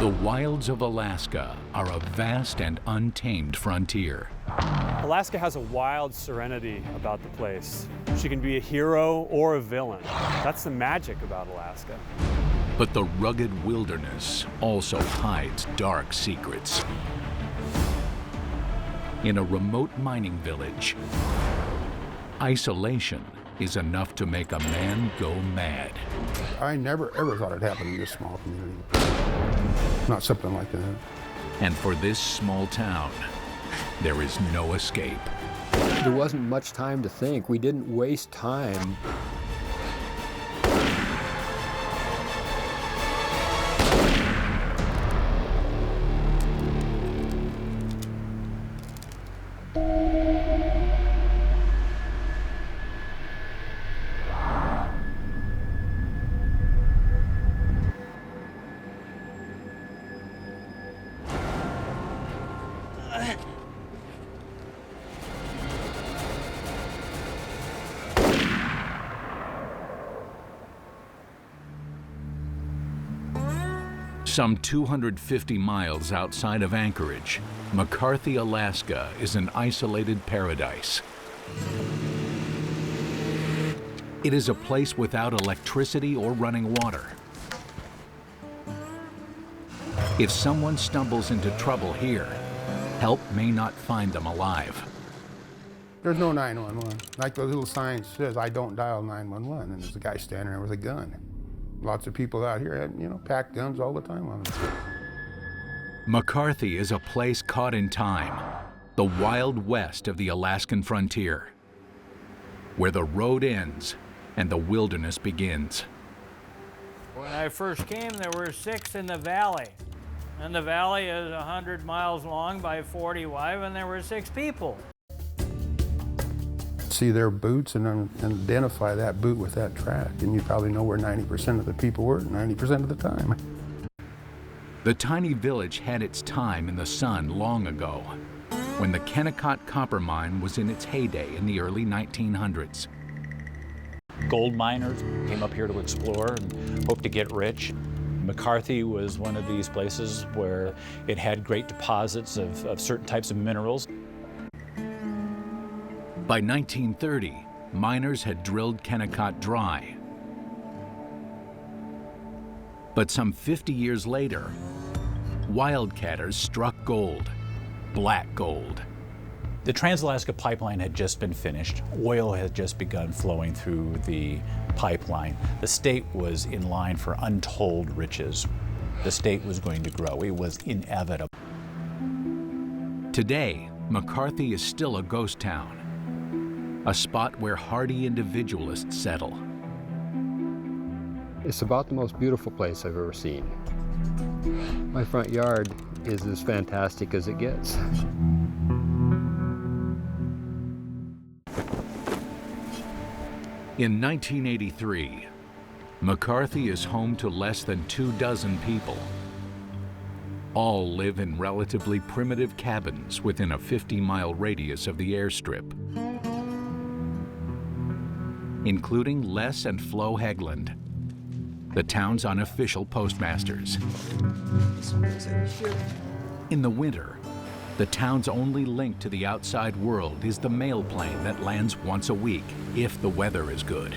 The wilds of Alaska are a vast and untamed frontier. Alaska has a wild serenity about the place. She can be a hero or a villain. That's the magic about Alaska. But the rugged wilderness also hides dark secrets. In a remote mining village, isolation is enough to make a man go mad. I never ever thought it'd happen in this small community. Not something like that. And for this small town, there is no escape. There wasn't much time to think. We didn't waste time. Some 250 miles outside of Anchorage, McCarthy, Alaska is an isolated paradise. It is a place without electricity or running water. If someone stumbles into trouble here, help may not find them alive. There's no 911. Like the little sign says, I don't dial 911, and there's a guy standing there with a gun. Lots of people out here had, pack guns all the time on them. McCarthy is a place caught in time, the wild west of the Alaskan frontier, where the road ends and the wilderness begins. When I first came, there were 6 in the valley. And the valley is 100 miles long by 40 wide, and there were 6 people. See their boots and identify that boot with that track, and you probably know where 90% of the people were 90% of the time. The tiny village had its time in the sun long ago, when the Kennecott copper mine was in its heyday in the early 1900s. Gold miners came up here to explore and hope to get rich. McCarthy was one of these places where it had great deposits of certain types of minerals. By 1930, miners had drilled Kennecott dry. But some 50 years later, wildcatters struck gold, black gold. The Trans-Alaska Pipeline had just been finished. Oil had just begun flowing through the pipeline. The state was in line for untold riches. The state was going to grow. It was inevitable. Today, McCarthy is still a ghost town, a spot where hardy individualists settle. It's about the most beautiful place I've ever seen. My front yard is as fantastic as it gets. In 1983, McCarthy is home to less than 24 people. All live in relatively primitive cabins within a 50-mile radius of the airstrip, including Les and Flo Hegland, the town's unofficial postmasters. In the winter, the town's only link to the outside world is the mail plane that lands once a week, if the weather is good.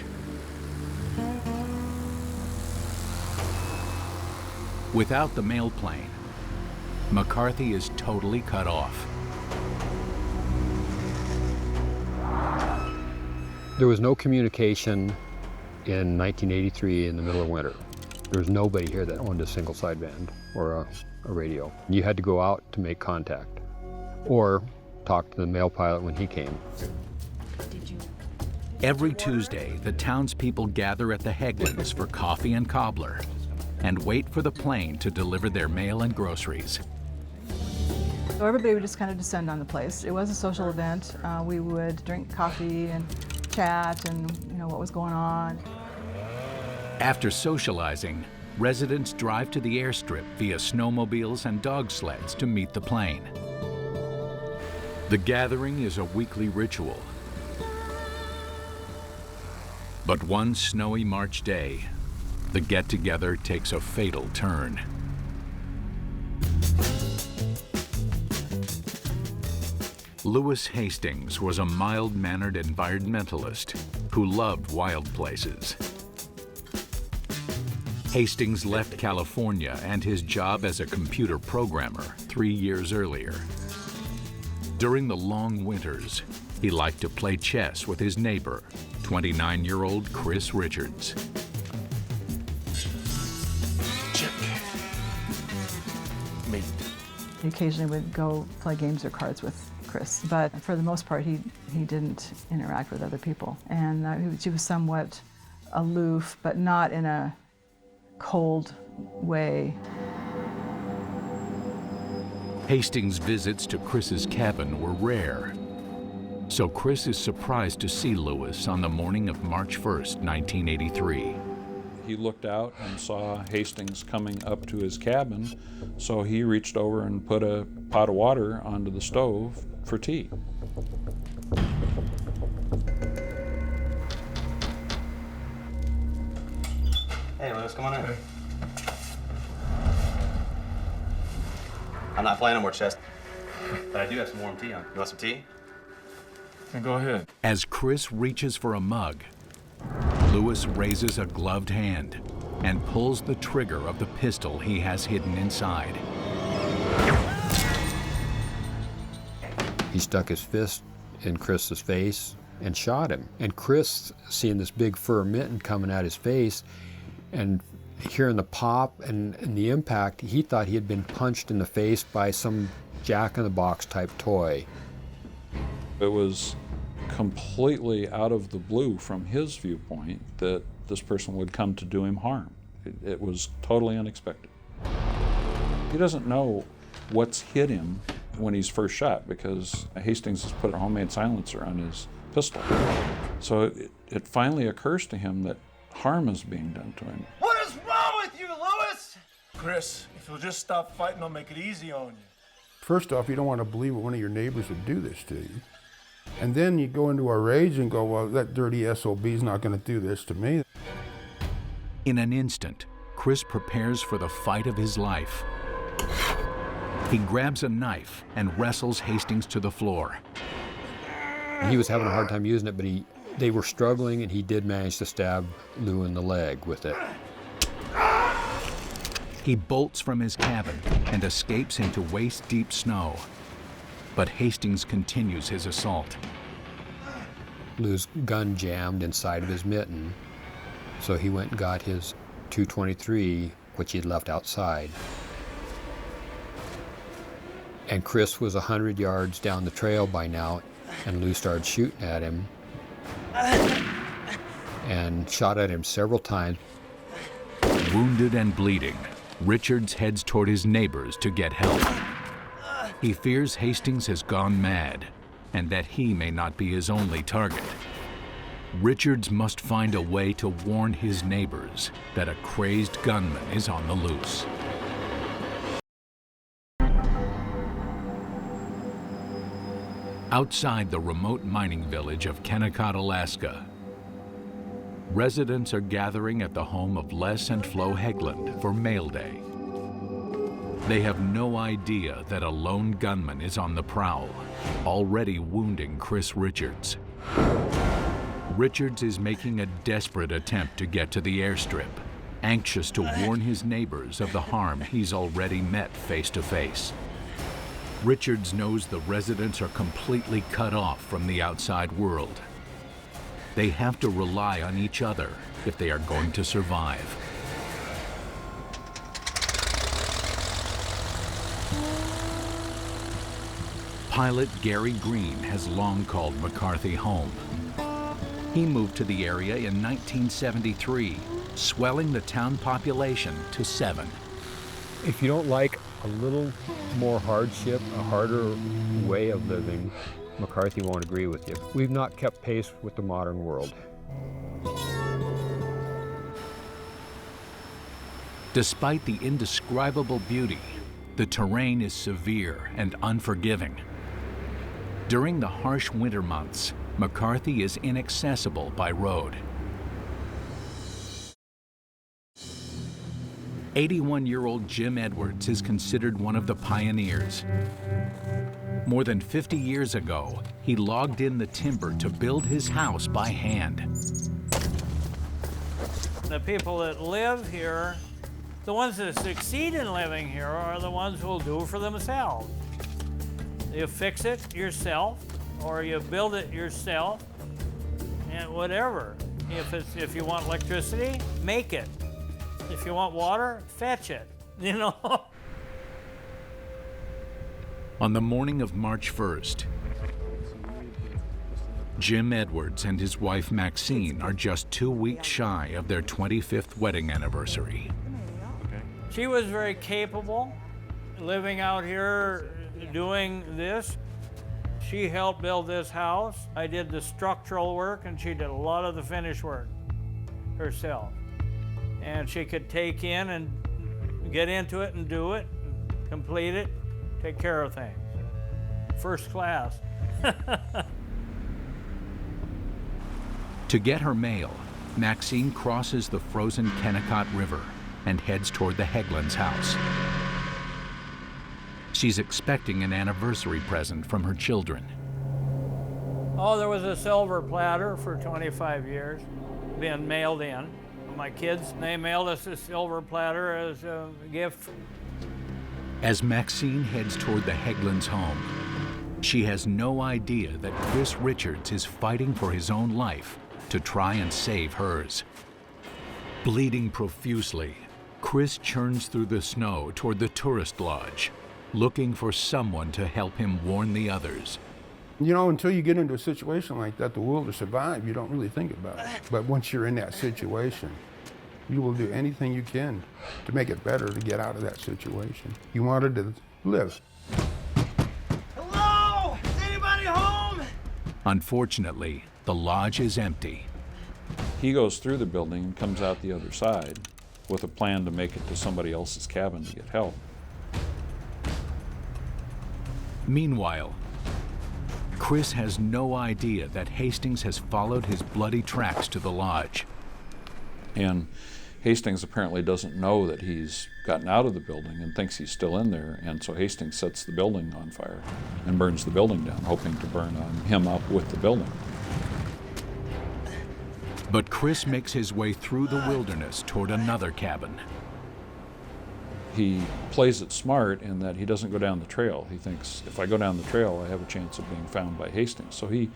Without the mail plane, McCarthy is totally cut off. There was no communication in 1983 in the middle of winter. There was nobody here that owned a single sideband or a radio. You had to go out to make contact or talk to the mail pilot when he came. Every Tuesday, the townspeople gather at the Heglands for coffee and cobbler and wait for the plane to deliver their mail and groceries. So everybody would just kind of descend on the place. It was a social event. We would drink coffee and chat and what was going on. After socializing, residents drive to the airstrip via snowmobiles and dog sleds to meet the plane. The gathering is a weekly ritual. But one snowy March day, the get-together takes a fatal turn. Lewis Hastings was a mild-mannered environmentalist who loved wild places. Hastings left California and his job as a computer programmer 3 years earlier. During the long winters, he liked to play chess with his neighbor, 29-year-old Chris Richards. Check. Mate. He occasionally would go play games or cards with Chris, but for the most part, he didn't interact with other people. And he was somewhat aloof, but not in a cold way. Hastings' visits to Chris's cabin were rare, so Chris is surprised to see Lewis on the morning of March 1st, 1983. He looked out and saw Hastings coming up to his cabin, so he reached over and put a pot of water onto the stove for tea. Hey, Lewis, come on in. I'm not playing no more chess, but I do have some warm tea on. You want some tea? And go ahead. As Chris reaches for a mug, Lewis raises a gloved hand and pulls the trigger of the pistol he has hidden inside. He stuck his fist in Chris's face and shot him. And Chris, seeing this big fur mitten coming at his face and hearing the pop and the impact, he thought he had been punched in the face by some jack-in-the-box type toy. It was completely out of the blue from his viewpoint that this person would come to do him harm. It was totally unexpected. He doesn't know what's hit him when he's first shot because Hastings has put a homemade silencer on his pistol. So it finally occurs to him that harm is being done to him. What is wrong with you, Lewis? Chris, if you'll just stop fighting, I'll make it easy on you. First off, you don't want to believe that one of your neighbors would do this to you. And then you go into a rage and go, well, that dirty SOB's not going to do this to me. In an instant, Chris prepares for the fight of his life. He grabs a knife and wrestles Hastings to the floor. He was having a hard time using it, but they were struggling, and he did manage to stab Lou in the leg with it. He bolts from his cabin and escapes into waist-deep snow. But Hastings continues his assault. Lou's gun jammed inside of his mitten, so he went and got his .223, which he'd left outside. And Chris was 100 yards down the trail by now, and Lou started shooting at him and shot at him several times. Wounded and bleeding, Richards heads toward his neighbors to get help. He fears Hastings has gone mad and that he may not be his only target. Richards must find a way to warn his neighbors that a crazed gunman is on the loose. Outside the remote mining village of Kennecott, Alaska, residents are gathering at the home of Les and Flo Hegland for mail day. They have no idea that a lone gunman is on the prowl, already wounding Chris Richards. Richards is making a desperate attempt to get to the airstrip, anxious to warn his neighbors of the harm he's already met face to face. Richards knows the residents are completely cut off from the outside world. They have to rely on each other if they are going to survive. Pilot Gary Green has long called McCarthy home. He moved to the area in 1973, swelling the town population to 7. If you don't like a little more hardship, a harder way of living, McCarthy won't agree with you. We've not kept pace with the modern world. Despite the indescribable beauty, the terrain is severe and unforgiving. During the harsh winter months, McCarthy is inaccessible by road. 81-year-old Jim Edwards is considered one of the pioneers. More than 50 years ago, he logged in the timber to build his house by hand. The people that live here, the ones that succeed in living here are the ones who will do it for themselves. You fix it yourself, or you build it yourself, and whatever. If you want electricity, make it. If you want water, fetch it, you know? On the morning of March 1st, Jim Edwards and his wife Maxine are just 2 weeks shy of their 25th wedding anniversary. She was very capable, living out here, doing this. She helped build this house. I did the structural work, and she did a lot of the finish work herself. And she could take in and get into it and do it, and complete it, take care of things. First class. To get her mail, Maxine crosses the frozen Kennecott River and heads toward the Hegland's house. She's expecting an anniversary present from her children. Oh, there was a silver platter for 25 years being mailed in. My kids, they mailed us a silver platter as a gift. As Maxine heads toward the Hegland's home, she has no idea that Chris Richards is fighting for his own life to try and save hers. Bleeding profusely, Chris churns through the snow toward the tourist lodge, looking for someone to help him warn the others. You know, until you get into a situation like that, the will to survive, you don't really think about it. But once you're in that situation, you will do anything you can to make it better to get out of that situation. You wanted to live. Hello? Is anybody home? Unfortunately, the lodge is empty. He goes through the building and comes out the other side with a plan to make it to somebody else's cabin to get help. Meanwhile, Chris has no idea that Hastings has followed his bloody tracks to the lodge. And Hastings apparently doesn't know that he's gotten out of the building and thinks he's still in there, and so Hastings sets the building on fire and burns the building down, hoping to burn him up with the building. But Chris makes his way through the wilderness toward another cabin. He plays it smart in that he doesn't go down the trail. He thinks, if I go down the trail, I have a chance of being found by Hastings. So he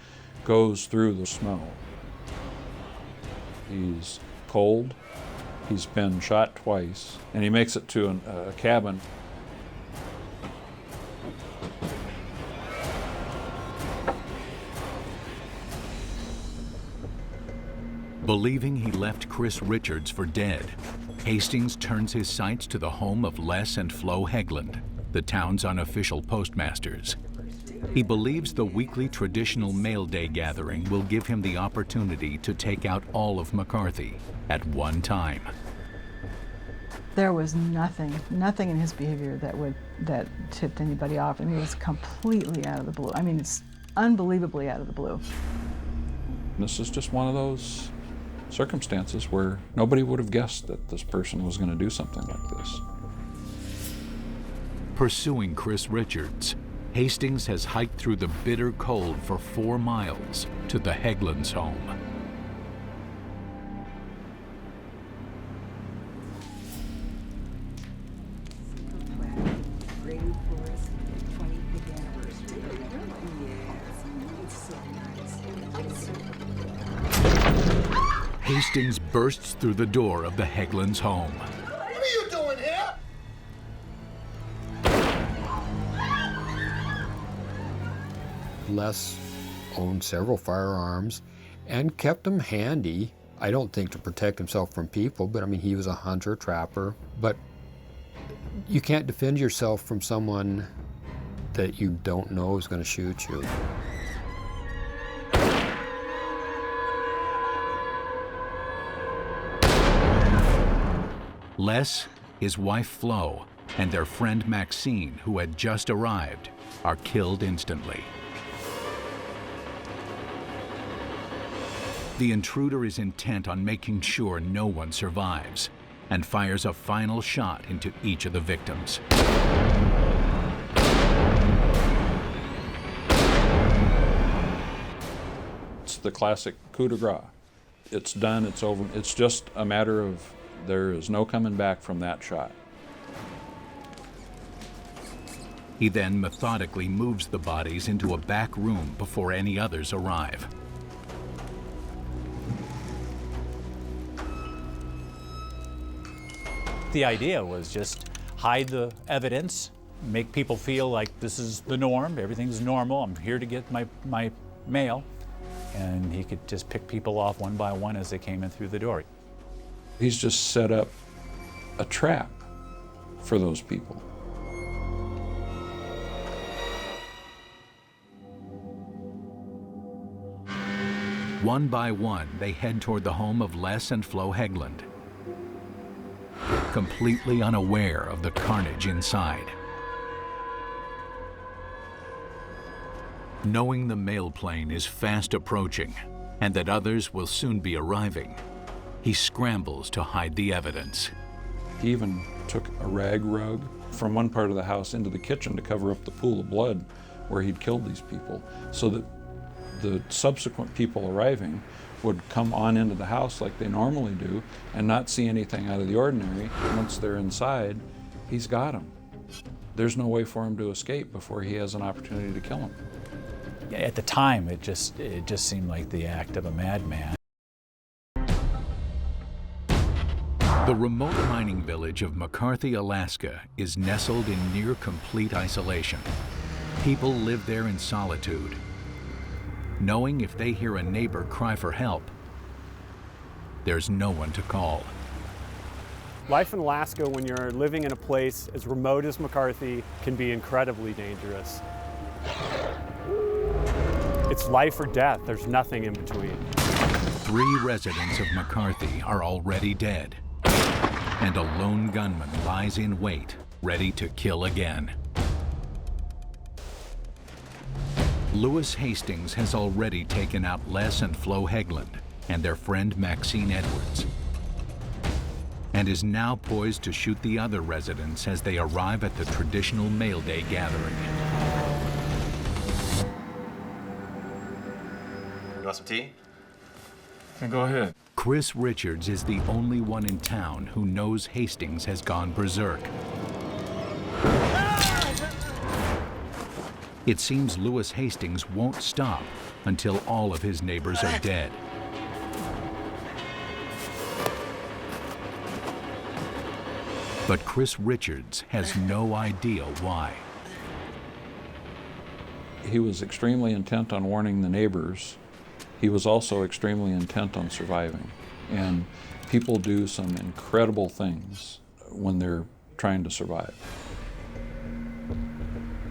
goes through the snow. He's cold, he's been shot twice, and he makes it to a cabin. Believing he left Chris Richards for dead, Hastings turns his sights to the home of Les and Flo Hegland, the town's unofficial postmasters. He believes the weekly traditional mail day gathering will give him the opportunity to take out all of McCarthy at one time. There was nothing in his behavior that tipped anybody off. I mean, it was completely out of the blue. I mean, it's unbelievably out of the blue. This is just one of those circumstances where nobody would have guessed that this person was going to do something like this. Pursuing Chris Richards, Hastings has hiked through the bitter cold for 4 miles to the Hegland's home. Hastings bursts through the door of the Hegland's home. What are you doing here? Les owned several firearms and kept them handy. I don't think to protect himself from people, but I mean, he was a hunter, trapper. But you can't defend yourself from someone that you don't know is going to shoot you. Les, his wife Flo, and their friend Maxine, who had just arrived, are killed instantly. The intruder is intent on making sure no one survives, and fires a final shot into each of the victims. It's the classic coup de grace. It's done, it's over. It's just a matter of there is no coming back from that shot. He then methodically moves the bodies into a back room before any others arrive. The idea was just hide the evidence, make people feel like this is the norm, everything's normal, I'm here to get my mail, and he could just pick people off one by one as they came in through the door. He's just set up a trap for those people. One by one, they head toward the home of Les and Flo Hegland, completely unaware of the carnage inside. Knowing the mail plane is fast approaching and that others will soon be arriving, he scrambles to hide the evidence. He even took a rag rug from one part of the house into the kitchen to cover up the pool of blood where he'd killed these people, so that the subsequent people arriving would come on into the house like they normally do and not see anything out of the ordinary. Once they're inside, he's got them. There's no way for him to escape before he has an opportunity to kill them. At the time, it just seemed like the act of a madman. The remote mining village of McCarthy, Alaska is nestled in near complete isolation. People live there in solitude, knowing if they hear a neighbor cry for help, there's no one to call. Life in Alaska, when you're living in a place as remote as McCarthy, can be incredibly dangerous. It's life or death. There's nothing in between. 3 residents of McCarthy are already dead, and a lone gunman lies in wait, ready to kill again. Lewis Hastings has already taken out Les and Flo Hegland and their friend Maxine Edwards, and is now poised to shoot the other residents as they arrive at the traditional mail day gathering. You want some tea? Go ahead. Chris Richards is the only one in town who knows Hastings has gone berserk. It seems Lewis Hastings won't stop until all of his neighbors are dead. But Chris Richards has no idea why. He was extremely intent on warning the neighbors. He was also extremely intent on surviving. And people do some incredible things when they're trying to survive.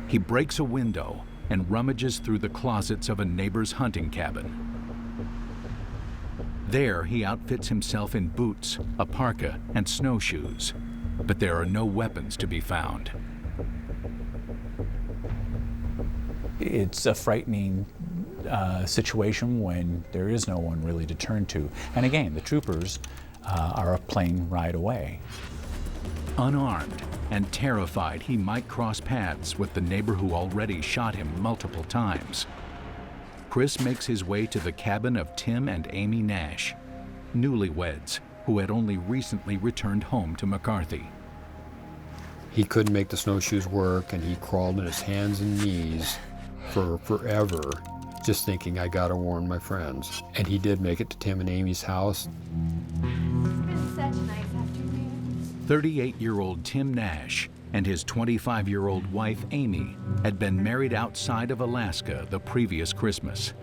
He breaks a window and rummages through the closets of a neighbor's hunting cabin. There, he outfits himself in boots, a parka, and snowshoes, but there are no weapons to be found. It's a frightening situation when there is no one really to turn to. And again, the troopers are a plane ride away. Unarmed and terrified he might cross paths with the neighbor who already shot him multiple times, Chris makes his way to the cabin of Tim and Amy Nash, newlyweds who had only recently returned home to McCarthy. He couldn't make the snowshoes work, and he crawled on his hands and knees for forever, just thinking, I gotta warn my friends. And he did make it to Tim and Amy's house. It's been such a nice afternoon. 38-year-old Tim Nash and his 25-year-old wife Amy had been married outside of Alaska the previous Christmas.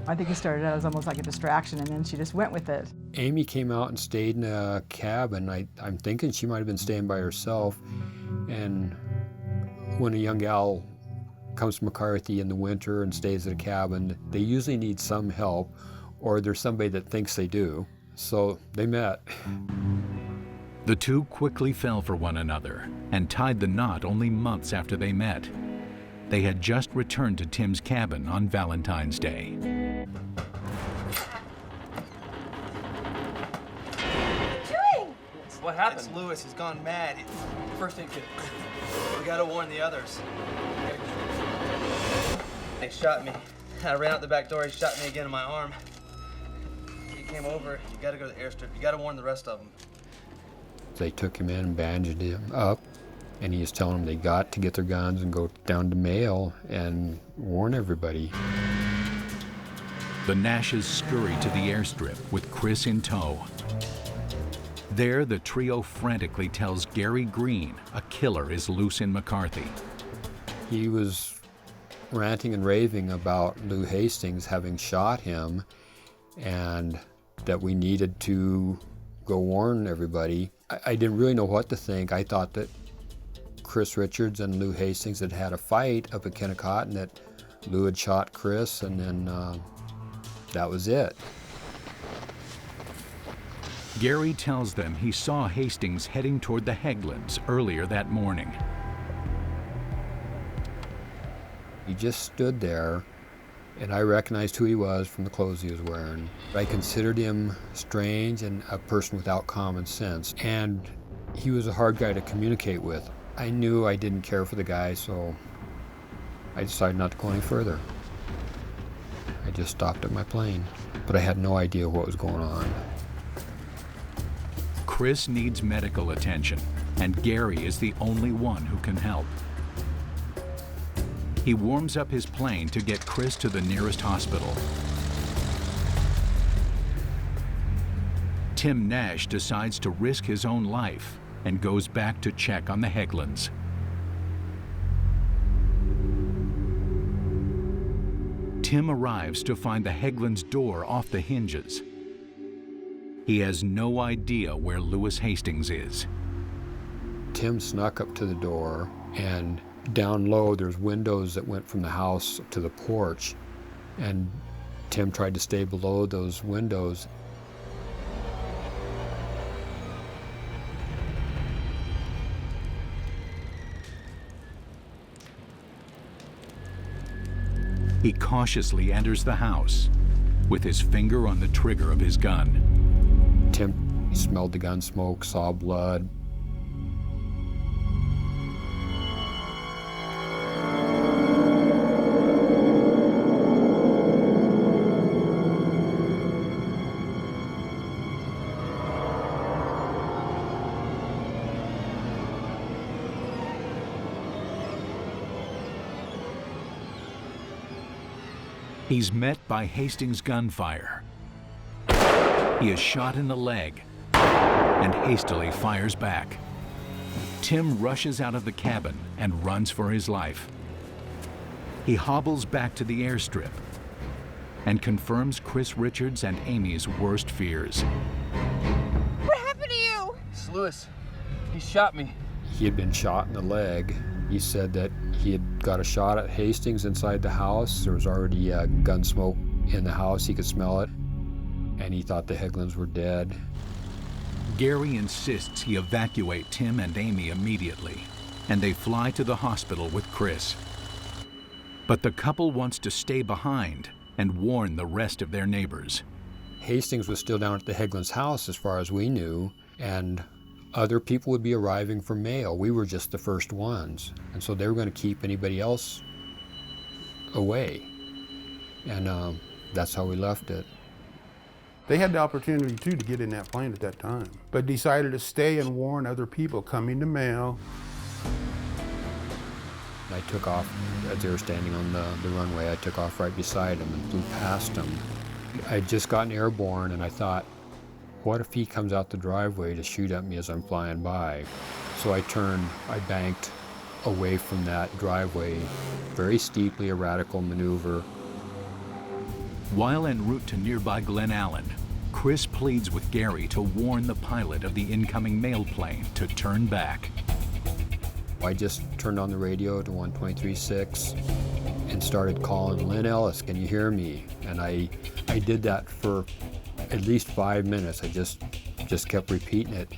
I think it started out as almost like a distraction, and then she just went with it. Amy came out and stayed in a cabin. I'm thinking she might have been staying by herself. And when a young gal comes to McCarthy in the winter and stays at a cabin, they usually need some help, or there's somebody that thinks they do. So they met. The two quickly fell for one another and tied the knot only months after they met. They had just returned to Tim's cabin on Valentine's Day. What are you doing? What happened? It's Lewis. He's gone mad. First aid kit. We gotta warn the others. He shot me. I ran out the back door. He shot me again in my arm. He came over. You gotta go to the airstrip. You gotta warn the rest of them. They took him in and bandaged him up, and he was telling them they got to get their guns and go down to Mail and warn everybody. The Nashes scurry to the airstrip with Chris in tow. There, the trio frantically tells Gary Green a killer is loose in McCarthy. He was ranting and raving about Lewis Hastings having shot him and that we needed to go warn everybody. I didn't really know what to think. I thought that Chris Richards and Lewis Hastings had had a fight up at Kennecott and that Lou had shot Chris, and then that was it. Gary tells them he saw Hastings heading toward the Heglands earlier that morning. He just stood there, and I recognized who he was from the clothes he was wearing. I considered him strange and a person without common sense, and he was a hard guy to communicate with. I knew I didn't care for the guy, so I decided not to go any further. I just stopped at my plane, but I had no idea what was going on. Chris needs medical attention, and Gary is the only one who can help. He warms up his plane to get Chris to the nearest hospital. Tim Nash decides to risk his own life and goes back to check on the Heglands. Tim arrives to find the Heglands' door off the hinges. He has no idea where Lewis Hastings is. Tim snuck up to the door, and down low there's windows that went from the house to the porch, and Tim tried to stay below those windows. He cautiously enters the house with his finger on the trigger of his gun. Tim smelled the gun smoke, saw blood. He's met by Hastings' gunfire. He is shot in the leg and hastily fires back. Tim rushes out of the cabin and runs for his life. He hobbles back to the airstrip and confirms Chris Richards and Amy's worst fears. What happened to you? It's Lewis. He shot me. He had been shot in the leg. He said that he had got a shot at Hastings inside the house. There was already gun smoke in the house. He could smell it. And he thought the Heglands were dead. Gary insists he evacuate Tim and Amy immediately, and they fly to the hospital with Chris. But the couple wants to stay behind and warn the rest of their neighbors. Hastings was still down at the Heglands' house as far as we knew, and other people would be arriving for mail. We were just the first ones, and so they were going to keep anybody else away. And that's how we left it. They had the opportunity, too, to get in that plane at that time, but decided to stay and warn other people coming to mail. I took off as they were standing on the runway. I took off right beside them and flew past them. I'd just gotten airborne, and I thought, what if he comes out the driveway to shoot at me as I'm flying by? So I banked away from that driveway, very steeply, a radical maneuver. While en route to nearby Glen Allen, Chris pleads with Gary to warn the pilot of the incoming mail plane to turn back. I just turned on the radio to 123.6 and started calling, Lynn Ellis, can you hear me? And I did that for at least 5 minutes. I just kept repeating it.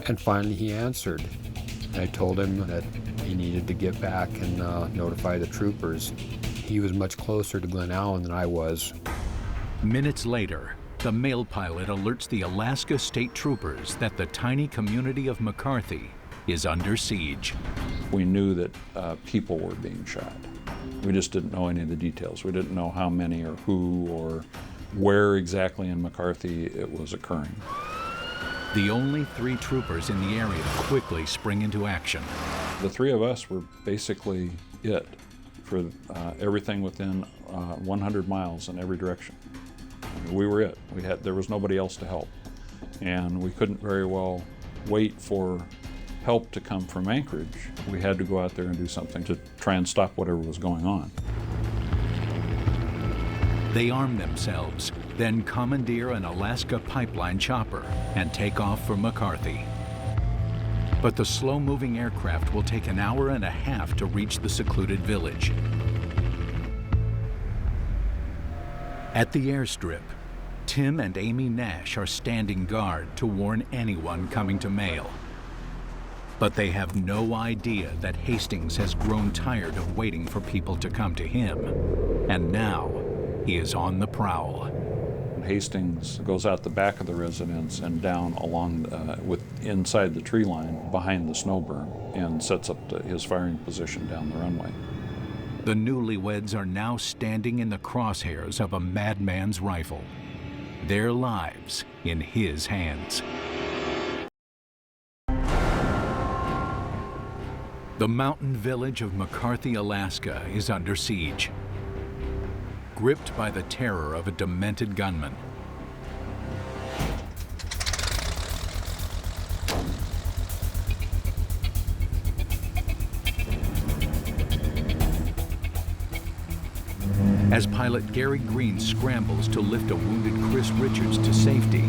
And finally he answered. And I told him that he needed to get back and notify the troopers. He was much closer to Glen Allen than I was. Minutes later, the mail pilot alerts the Alaska State Troopers that the tiny community of McCarthy is under siege. We knew that people were being shot. We just didn't know any of the details. We didn't know how many or who or where exactly in McCarthy it was occurring. The only 3 troopers in the area quickly spring into action. The 3 of us were basically it for everything within 100 miles in every direction. I mean, we were it. There was nobody else to help. And we couldn't very well wait for help to come from Anchorage. We had to go out there and do something to try and stop whatever was going on. They arm themselves, then commandeer an Alaska pipeline chopper and take off for McCarthy. But the slow-moving aircraft will take an hour and a half to reach the secluded village. At the airstrip, Tim and Amy Nash are standing guard to warn anyone coming to mail. But they have no idea that Hastings has grown tired of waiting for people to come to him, and now he is on the prowl. Hastings goes out the back of the residence and down along inside the tree line behind the snow berm and sets up his firing position down the runway. The newlyweds are now standing in the crosshairs of a madman's rifle, their lives in his hands. The mountain village of McCarthy, Alaska is under siege. Gripped by the terror of a demented gunman. As pilot Gary Green scrambles to lift a wounded Chris Richards to safety,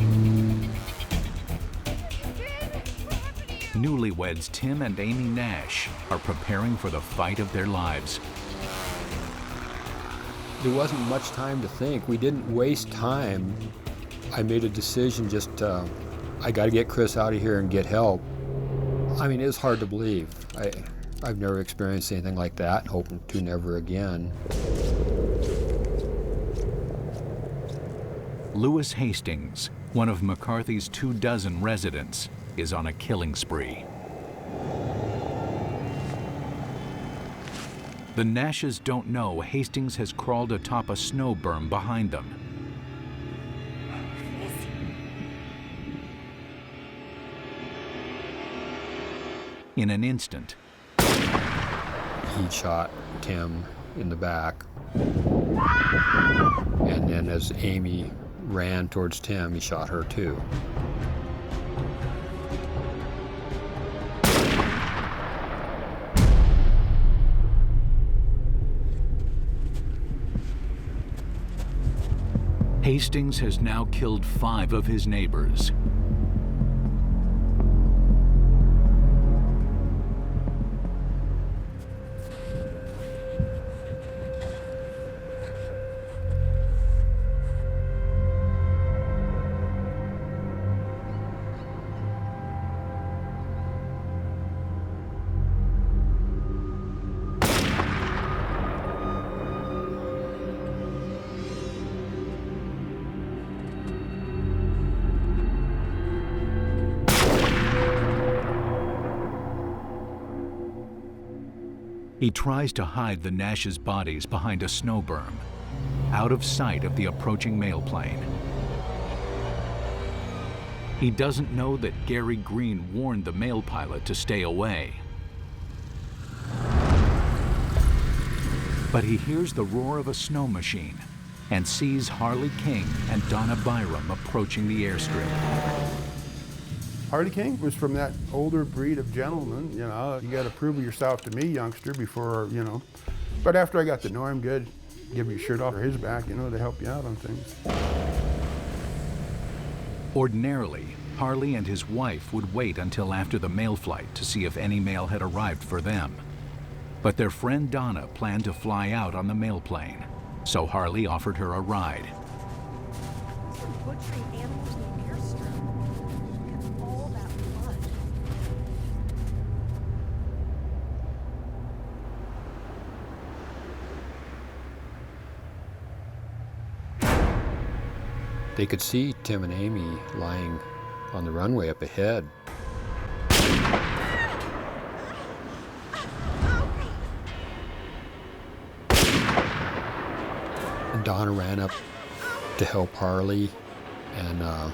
newlyweds Tim and Amy Nash are preparing for the fight of their lives. There wasn't much time to think. We didn't waste time. I made a decision I got to get Chris out of here and get help. I mean, it's hard to believe. I've never experienced anything like that, hoping to never again. Lewis Hastings, one of McCarthy's 24 residents, is on a killing spree. The Nashes don't know Hastings has crawled atop a snow berm behind them. In an instant, He shot Tim in the back. And then as Amy ran towards Tim, he shot her too. Hastings has now killed 5 of his neighbors. He tries to hide the Nash's bodies behind a snow berm, out of sight of the approaching mail plane. He doesn't know that Gary Green warned the mail pilot to stay away. But he hears the roar of a snow machine and sees Harley King and Donna Byram approaching the airstrip. Harley King was from that older breed of gentleman, you know. You got to prove yourself to me, youngster, before, you know. But after I got to know him good, give your shirt off his back, you know, to help you out on things. Ordinarily, Harley and his wife would wait until after the mail flight to see if any mail had arrived for them. But their friend Donna planned to fly out on the mail plane, so Harley offered her a ride. They could see Tim and Amy lying on the runway up ahead. And Donna ran up to help Harley, and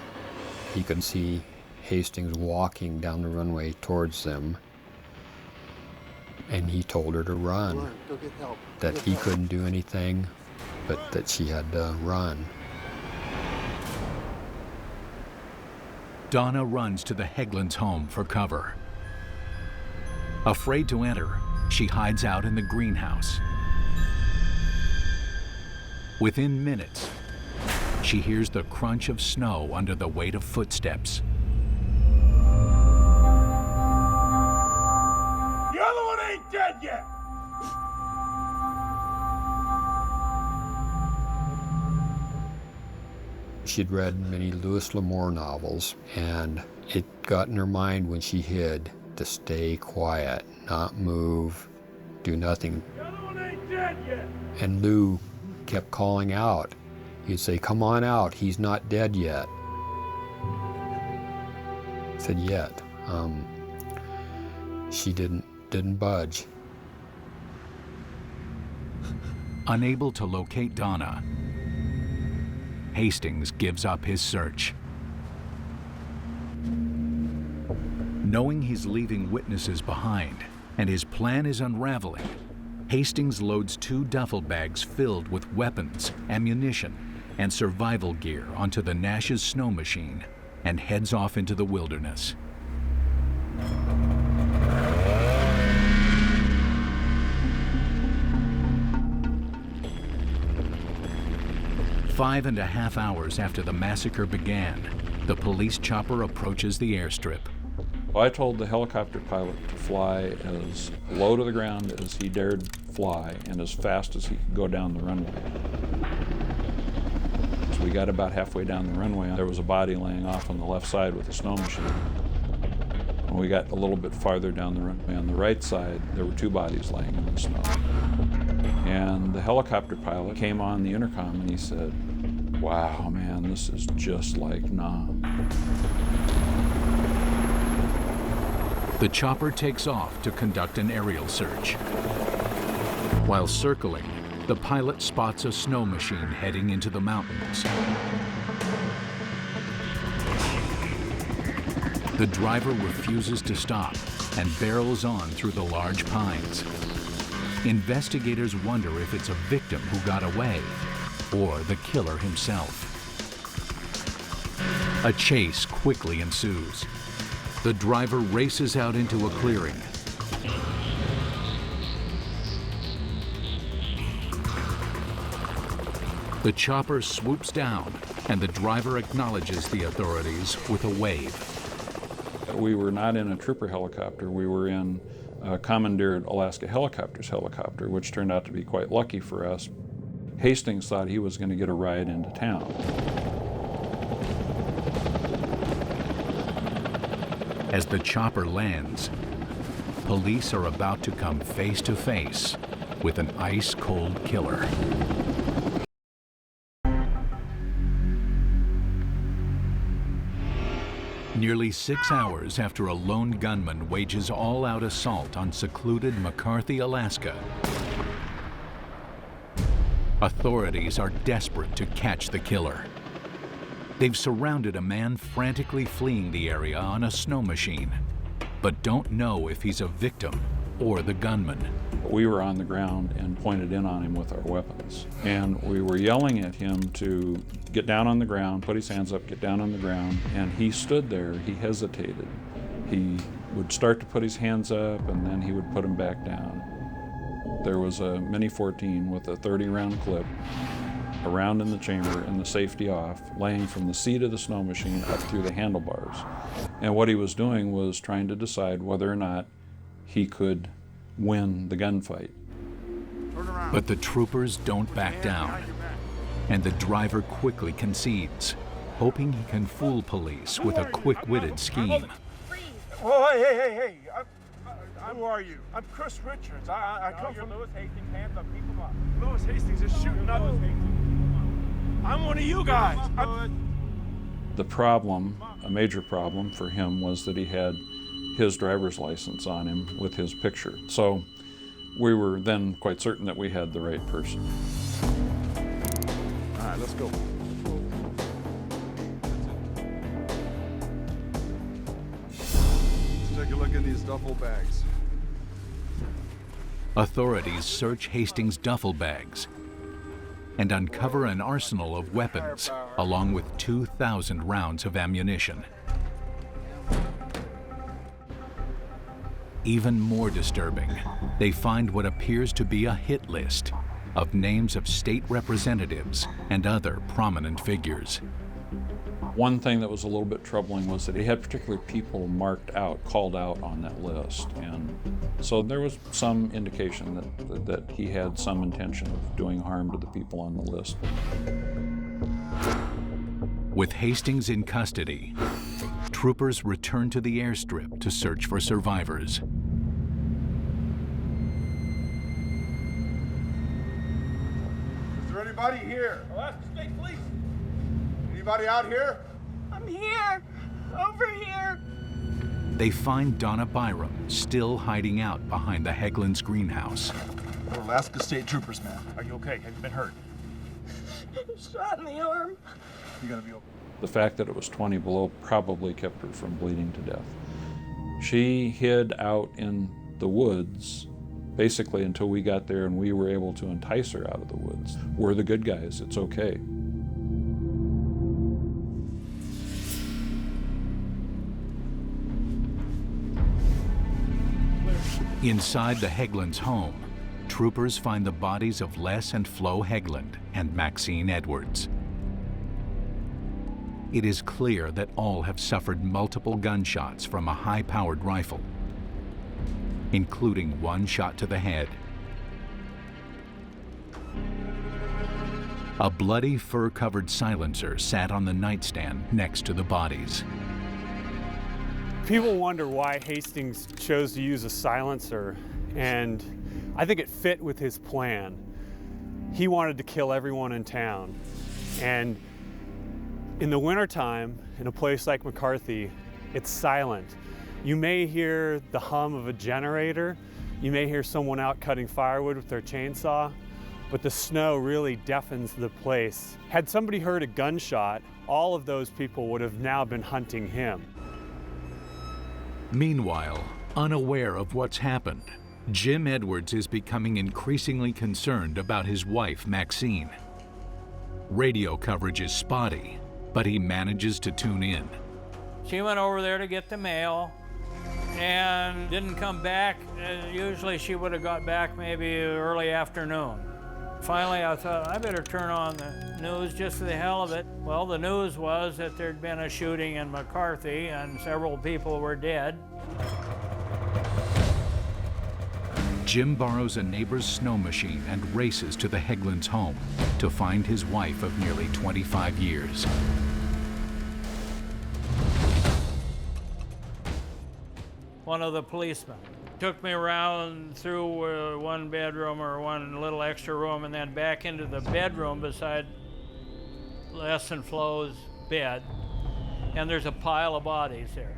he could see Hastings walking down the runway towards them. And he told her to run, Go get help. that he couldn't do anything, but that she had to run. Donna runs to the Hegland's home for cover. Afraid to enter, she hides out in the greenhouse. Within minutes, she hears the crunch of snow under the weight of footsteps. The other one ain't dead yet! She'd read many Lewis novels, and it got in her mind when she hid to stay quiet, not move, do nothing. The other one ain't dead yet! And Lou kept calling out. He'd say, "Come on out, he's not dead yet." I said, "Yet." She didn't budge. Unable to locate Donna, Hastings gives up his search. Knowing he's leaving witnesses behind and his plan is unraveling, Hastings loads 2 duffel bags filled with weapons, ammunition, and survival gear onto the Nashes snow machine and heads off into the wilderness. Five and a half hours after the massacre began, the police chopper approaches the airstrip. I told the helicopter pilot to fly as low to the ground as he dared fly and as fast as he could go down the runway. So we got about halfway down the runway. There was a body laying off on the left side with a snow machine. When we got a little bit farther down the runway on the right side, there were 2 bodies laying in the snow. And the helicopter pilot came on the intercom and he said, "Wow, man, this is just like Nam." The chopper takes off to conduct an aerial search. While circling, the pilot spots a snow machine heading into the mountains. The driver refuses to stop and barrels on through the large pines. Investigators wonder if it's a victim who got away or the killer himself. A chase quickly ensues. The driver races out into a clearing. The chopper swoops down, and the driver acknowledges the authorities with a wave. We were not in a trooper helicopter. We were in a commandeered Alaska Helicopters helicopter, which turned out to be quite lucky for us. Hastings thought he was going to get a ride into town. As the chopper lands, police are about to come face to face with an ice-cold killer. Nearly 6 hours after a lone gunman wages all-out assault on secluded McCarthy, Alaska, authorities are desperate to catch the killer. They've surrounded a man frantically fleeing the area on a snow machine, but don't know if he's a victim or the gunman. We were on the ground and pointed in on him with our weapons. And we were yelling at him to get down on the ground, put his hands up, get down on the ground. And he stood there, he hesitated. He would start to put his hands up and then he would put them back down. There was a Mini 14 with a 30-round clip, a round in the chamber and the safety off, laying from the seat of the snow machine up through the handlebars. And what he was doing was trying to decide whether or not he could win the gunfight. But the troopers don't back down, and the driver quickly concedes, hoping he can fool police with a quick-witted scheme. Oh, hey. Who are you? I'm Chris Richards. I come from Lewis Hastings. Hands up, keep them up. Lewis Hastings is shooting up. I'm one of you guys. The problem, a major problem for him, was that he had his driver's license on him with his picture. So we were then quite certain that we had the right person. All right, let's go. Let's take a look in these duffel bags. Authorities search Hastings' duffel bags and uncover an arsenal of weapons, along with 2,000 rounds of ammunition. Even more disturbing, they find what appears to be a hit list of names of state representatives and other prominent figures. One thing that was a little bit troubling was that he had particular people marked out, called out on that list. And so there was some indication that he had some intention of doing harm to the people on the list. With Hastings in custody, troopers return to the airstrip to search for survivors. Is there anybody here? I'll ask the state police. Anybody out here? I'm here. Over here. They find Donna Byram still hiding out behind the Hegland's greenhouse. We're Alaska State Troopers, man. Are you okay? Have you been hurt? Shot in the arm. You gotta be okay. The fact that it was 20 below probably kept her from bleeding to death. She hid out in the woods basically until we got there and we were able to entice her out of the woods. We're the good guys, it's okay. Inside the Hegland's home, troopers find the bodies of Les and Flo Hegland and Maxine Edwards. It is clear that all have suffered multiple gunshots from a high-powered rifle, including one shot to the head. A bloody fur-covered silencer sat on the nightstand next to the bodies. People wonder why Hastings chose to use a silencer, and I think it fit with his plan. He wanted to kill everyone in town, and in the wintertime, in a place like McCarthy, it's silent. You may hear the hum of a generator, you may hear someone out cutting firewood with their chainsaw, but the snow really deafens the place. Had somebody heard a gunshot, all of those people would have now been hunting him. Meanwhile, unaware of what's happened, Jim Edwards is becoming increasingly concerned about his wife, Maxine. Radio coverage is spotty, but he manages to tune in. She went over there to get the mail and didn't come back. Usually she would have got back maybe early afternoon. Finally, I thought, I better turn on the news just for the hell of it. Well, the news was that there'd been a shooting in McCarthy and several people were dead. Jim borrows a neighbor's snow machine and races to the Hegland's home to find his wife of nearly 25 years. One of the policemen took me around through one bedroom or one little extra room and then back into the bedroom beside Les and Flo's bed. And there's a pile of bodies there.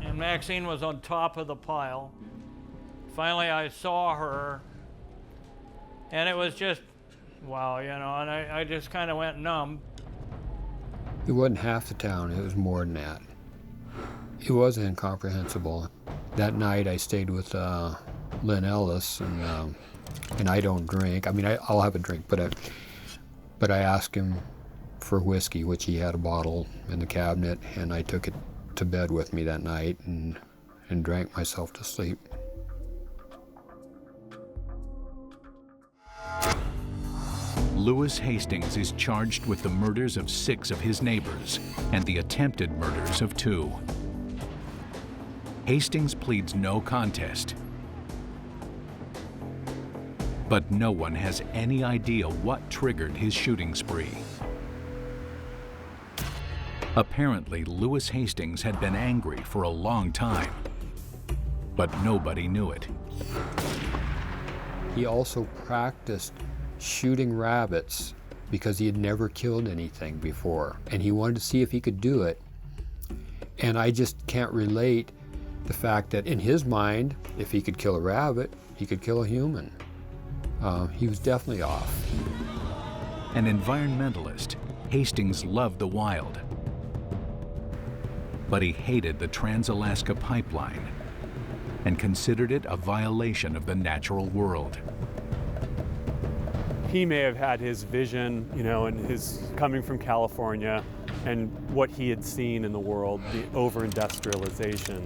And Maxine was on top of the pile. Finally, I saw her, and it was just, wow, you know, and I just kind of went numb. It wasn't half the town, it was more than that. It was incomprehensible. That night I stayed with Lynn Ellis, and I don't drink. I mean, I'll have a drink, but I asked him for whiskey, which he had a bottle in the cabinet, and I took it to bed with me that night and drank myself to sleep. Lewis Hastings is charged with the murders of 6 of his neighbors and the attempted murders of 2. Hastings pleads no contest, but no one has any idea what triggered his shooting spree. Apparently, Lewis Hastings had been angry for a long time, but nobody knew it. He also practiced shooting rabbits because he had never killed anything before, and he wanted to see if he could do it. And I just can't relate the fact that in his mind, if he could kill a rabbit, he could kill a human. He was definitely off. An environmentalist, Hastings loved the wild, but he hated the Trans-Alaska Pipeline and considered it a violation of the natural world. He may have had his vision, you know, and his coming from California and what he had seen in the world, the over-industrialization,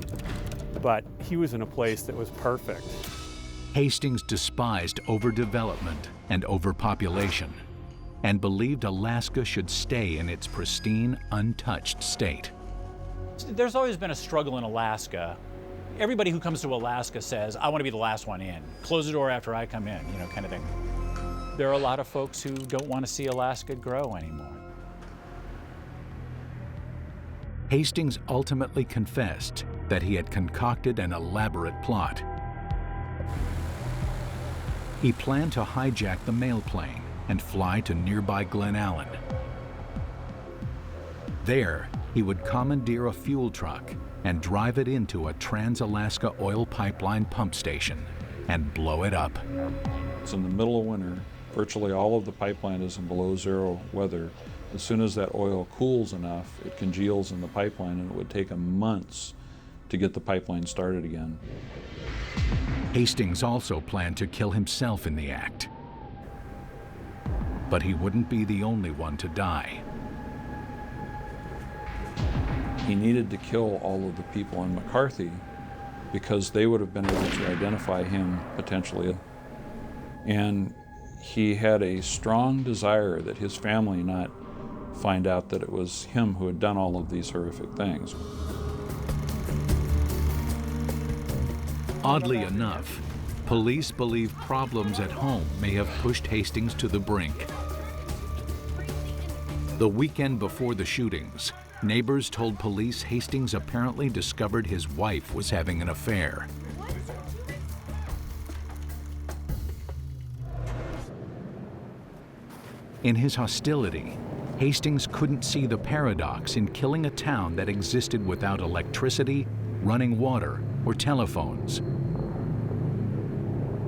but he was in a place that was perfect. Hastings despised overdevelopment and overpopulation and believed Alaska should stay in its pristine, untouched state. There's always been a struggle in Alaska. Everybody who comes to Alaska says, I want to be the last one in. Close the door after I come in, you know, kind of thing. There are a lot of folks who don't want to see Alaska grow anymore. Hastings ultimately confessed that he had concocted an elaborate plot. He planned to hijack the mail plane and fly to nearby Glen Allen. There, he would commandeer a fuel truck and drive it into a Trans-Alaska oil pipeline pump station and blow it up. It's in the middle of winter. Virtually all of the pipeline is in below zero weather. As soon as that oil cools enough, it congeals in the pipeline, and it would take them months to get the pipeline started again. Hastings also planned to kill himself in the act. But he wouldn't be the only one to die. He needed to kill all of the people in McCarthy because they would have been able to identify him potentially. And he had a strong desire that his family not find out that it was him who had done all of these horrific things. Oddly enough, police believe problems at home may have pushed Hastings to the brink. The weekend before the shootings, neighbors told police Hastings apparently discovered his wife was having an affair. In his hostility, Hastings couldn't see the paradox in killing a town that existed without electricity, running water, or telephones,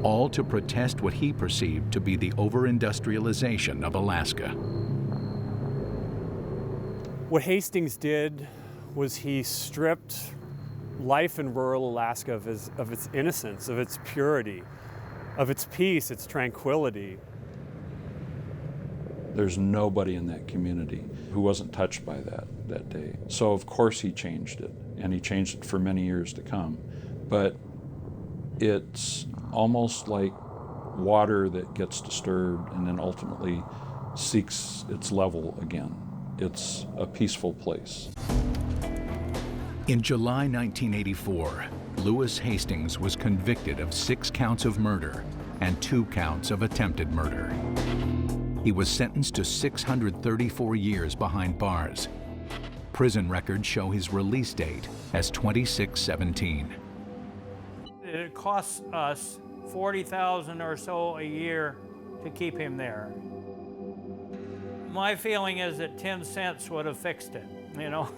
all to protest what he perceived to be the over-industrialization of Alaska. What Hastings did was he stripped life in rural Alaska of its innocence, of its purity, of its peace, its tranquility. There's nobody in that community who wasn't touched by that day. So of course he changed it, and he changed it for many years to come. But it's almost like water that gets disturbed and then ultimately seeks its level again. It's a peaceful place. In July 1984, Lewis Hastings was convicted of 6 counts of murder and 2 counts of attempted murder. He was sentenced to 634 years behind bars. Prison records show his release date as 26/17. It costs us $40,000 or so a year to keep him there. My feeling is that 10 cents would have fixed it, you know?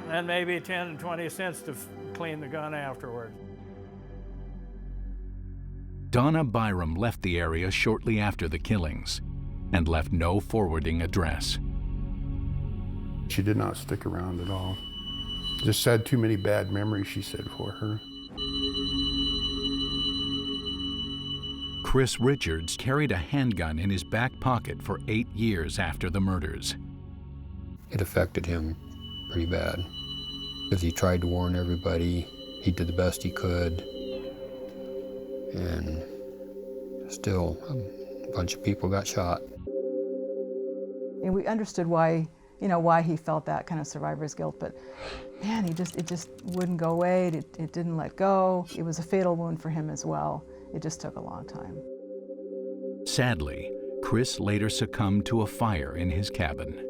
And maybe 10 and 20 cents to clean the gun afterward. Donna Byram left the area shortly after the killings and left no forwarding address. She did not stick around at all. Just had too many bad memories, she said, for her. Chris Richards carried a handgun in his back pocket for 8 years after the murders. It affected him pretty bad because he tried to warn everybody. He did the best he could. And still, a bunch of people got shot. And we understood why, why he felt that kind of survivor's guilt, but man, it just wouldn't go away. It didn't let go. It was a fatal wound for him as well. It just took a long time. Sadly, Chris later succumbed to a fire in his cabin.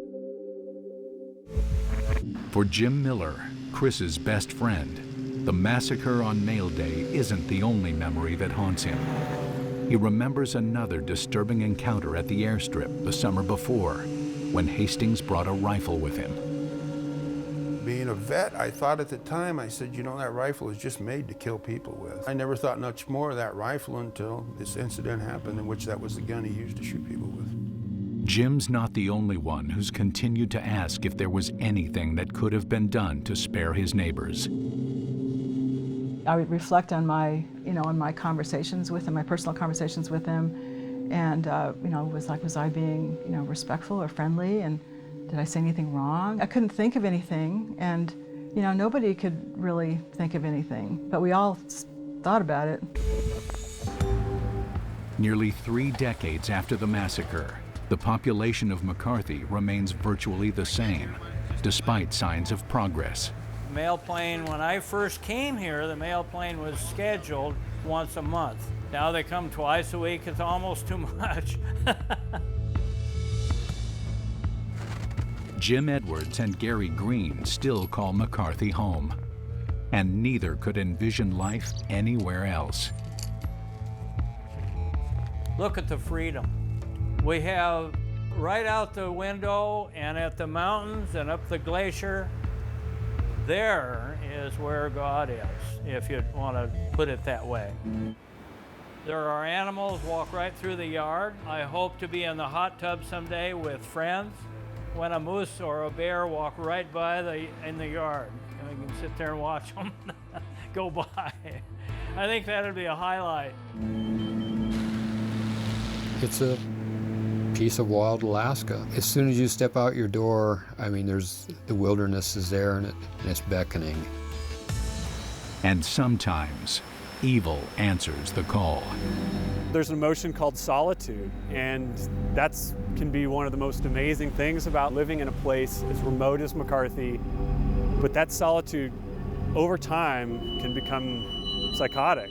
For Jim Miller, Chris's best friend, the massacre on Mail Day isn't the only memory that haunts him. he remembers another disturbing encounter at the airstrip the summer before, when Hastings brought a rifle with him. Being a vet, I thought at the time, I said, you know, that rifle is just made to kill people with. I never thought much more of that rifle until this incident happened, in which that was the gun he used to shoot people with. Jim's not the only one who's continued to ask if there was anything that could have been done to spare his neighbors. I would reflect on my, on my conversations with him, my personal conversations with him, and was I being, respectful or friendly, and did I say anything wrong? I couldn't think of anything, and nobody could really think of anything, but we all thought about it. Nearly 3 decades after the massacre, the population of McCarthy remains virtually the same, despite signs of progress. Mail plane, when I first came here, the mail plane was scheduled once a month. Now they come twice a week. It's almost too much. Jim Edwards and Gary Green still call McCarthy home, and neither could envision life anywhere else. Look at the freedom. We have right out the window and at the mountains and up the glacier, there is where God is, if you want to put it that way. There are animals walk right through the yard. I hope to be in the hot tub someday with friends when a moose or a bear walk right by in the yard. And we can sit there and watch them go by. I think that'd be a highlight. It's a piece of wild Alaska. As soon as you step out your door, the wilderness is there and it's beckoning. And sometimes, evil answers the call. There's an emotion called solitude, and that can be one of the most amazing things about living in a place as remote as McCarthy. But that solitude, over time, can become psychotic